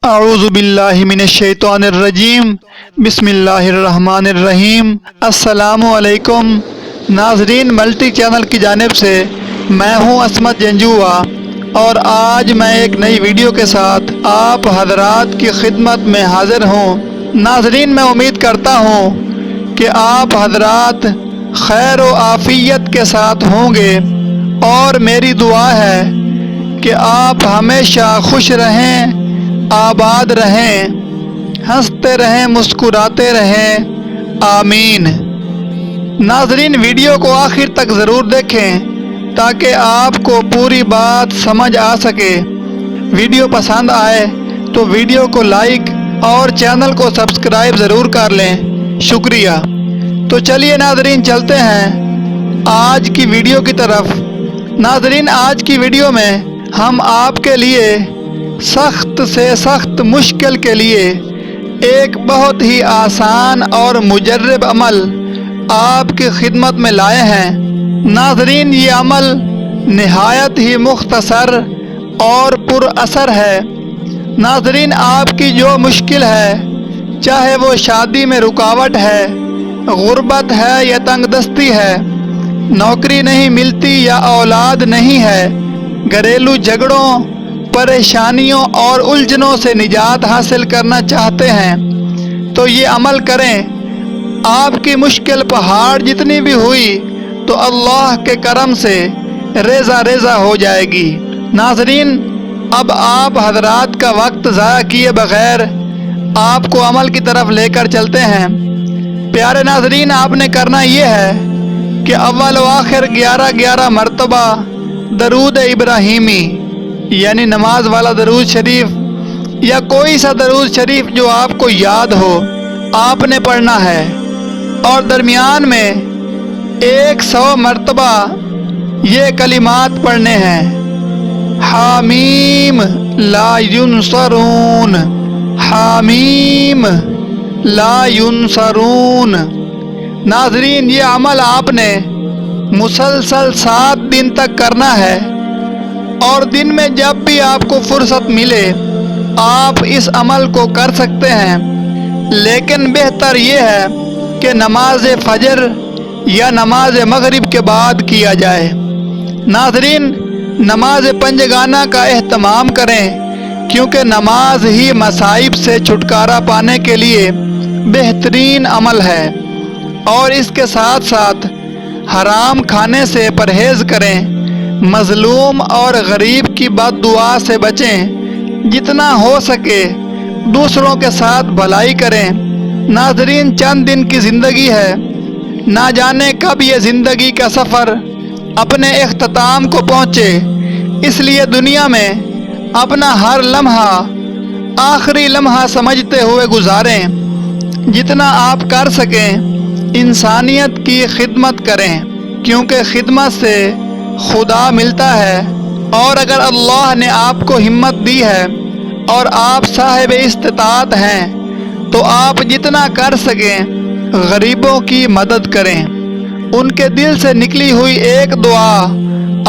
اعوذ باللہ من الشیطان الرجیم بسم اللہ الرحمن الرحیم۔ السلام علیکم ناظرین، ملٹی چینل کی جانب سے میں ہوں عصمت جنجوعہ اور آج میں ایک نئی ویڈیو کے ساتھ آپ حضرات کی خدمت میں حاضر ہوں۔ ناظرین، میں امید کرتا ہوں کہ آپ حضرات خیر و عافیت کے ساتھ ہوں گے اور میری دعا ہے کہ آپ ہمیشہ خوش رہیں، آباد رہیں، ہنستے رہیں، مسکراتے رہیں، آمین۔ ناظرین، ویڈیو کو آخر تک ضرور دیکھیں تاکہ آپ کو پوری بات سمجھ آ سکے۔ ویڈیو پسند آئے تو ویڈیو کو لائک اور چینل کو سبسکرائب ضرور کر لیں، شکریہ۔ تو چلیے ناظرین، چلتے ہیں آج کی ویڈیو کی طرف۔ ناظرین، آج کی ویڈیو میں ہم آپ کے لیے سخت سے سخت مشکل کے لیے ایک بہت ہی آسان اور مجرب عمل آپ کی خدمت میں لائے ہیں۔ ناظرین، یہ عمل نہایت ہی مختصر اور پر اثر ہے۔ ناظرین، آپ کی جو مشکل ہے، چاہے وہ شادی میں رکاوٹ ہے، غربت ہے یا تنگ دستی ہے، نوکری نہیں ملتی یا اولاد نہیں ہے، گھریلو جھگڑوں، پریشانیوں اور الجھنوں سے نجات حاصل کرنا چاہتے ہیں تو یہ عمل کریں۔ آپ کی مشکل پہاڑ جتنی بھی ہوئی تو اللہ کے کرم سے ریزہ ریزہ ہو جائے گی۔ ناظرین، اب آپ حضرات کا وقت ضائع کیے بغیر آپ کو عمل کی طرف لے کر چلتے ہیں۔ پیارے ناظرین، آپ نے کرنا یہ ہے کہ اول و آخر 11 مرتبہ درود ابراہیمی یعنی نماز والا درود شریف یا کوئی سا درود شریف جو آپ کو یاد ہو آپ نے پڑھنا ہے، اور درمیان میں 100 مرتبہ یہ کلمات پڑھنے ہیں: حامیم لا ینصرون، حامیم لا ینصرون۔ ناظرین، یہ عمل آپ نے مسلسل 7 دن تک کرنا ہے، اور دن میں جب بھی آپ کو فرصت ملے آپ اس عمل کو کر سکتے ہیں، لیکن بہتر یہ ہے کہ نماز فجر یا نماز مغرب کے بعد کیا جائے۔ ناظرین، نماز پنجگانہ کا اہتمام کریں کیونکہ نماز ہی مصائب سے چھٹکارا پانے کے لیے بہترین عمل ہے، اور اس کے ساتھ ساتھ حرام کھانے سے پرہیز کریں، مظلوم اور غریب کی بد دعا سے بچیں، جتنا ہو سکے دوسروں کے ساتھ بھلائی کریں۔ ناظرین، چند دن کی زندگی ہے، نہ جانے کب یہ زندگی کا سفر اپنے اختتام کو پہنچے، اس لیے دنیا میں اپنا ہر لمحہ آخری لمحہ سمجھتے ہوئے گزاریں۔ جتنا آپ کر سکیں انسانیت کی خدمت کریں، کیونکہ خدمت سے خدا ملتا ہے، اور اگر اللہ نے آپ کو ہمت دی ہے اور آپ صاحب استطاعت ہیں تو آپ جتنا کر سکیں غریبوں کی مدد کریں۔ ان کے دل سے نکلی ہوئی ایک دعا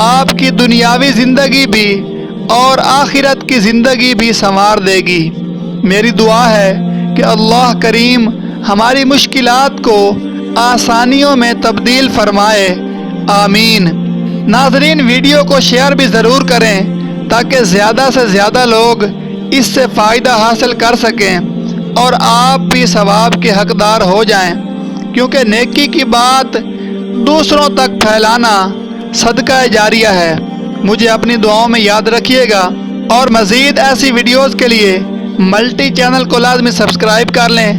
آپ کی دنیاوی زندگی بھی اور آخرت کی زندگی بھی سنوار دے گی۔ میری دعا ہے کہ اللہ کریم ہماری مشکلات کو آسانیوں میں تبدیل فرمائے، آمین۔ ناظرین، ویڈیو کو شیئر بھی ضرور کریں تاکہ زیادہ سے زیادہ لوگ اس سے فائدہ حاصل کر سکیں اور آپ بھی ثواب کے حقدار ہو جائیں، کیونکہ نیکی کی بات دوسروں تک پھیلانا صدقہ جاریہ ہے۔ مجھے اپنی دعاؤں میں یاد رکھیے گا، اور مزید ایسی ویڈیوز کے لیے ملٹی چینل کو لازمی سبسکرائب کر لیں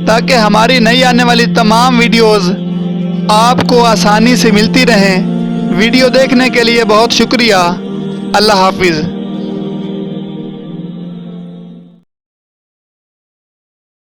تاکہ ہماری نئی آنے والی تمام ویڈیوز آپ کو آسانی سے ملتی رہیں۔ ویڈیو دیکھنے کے لیے بہت شکریہ۔ اللہ حافظ۔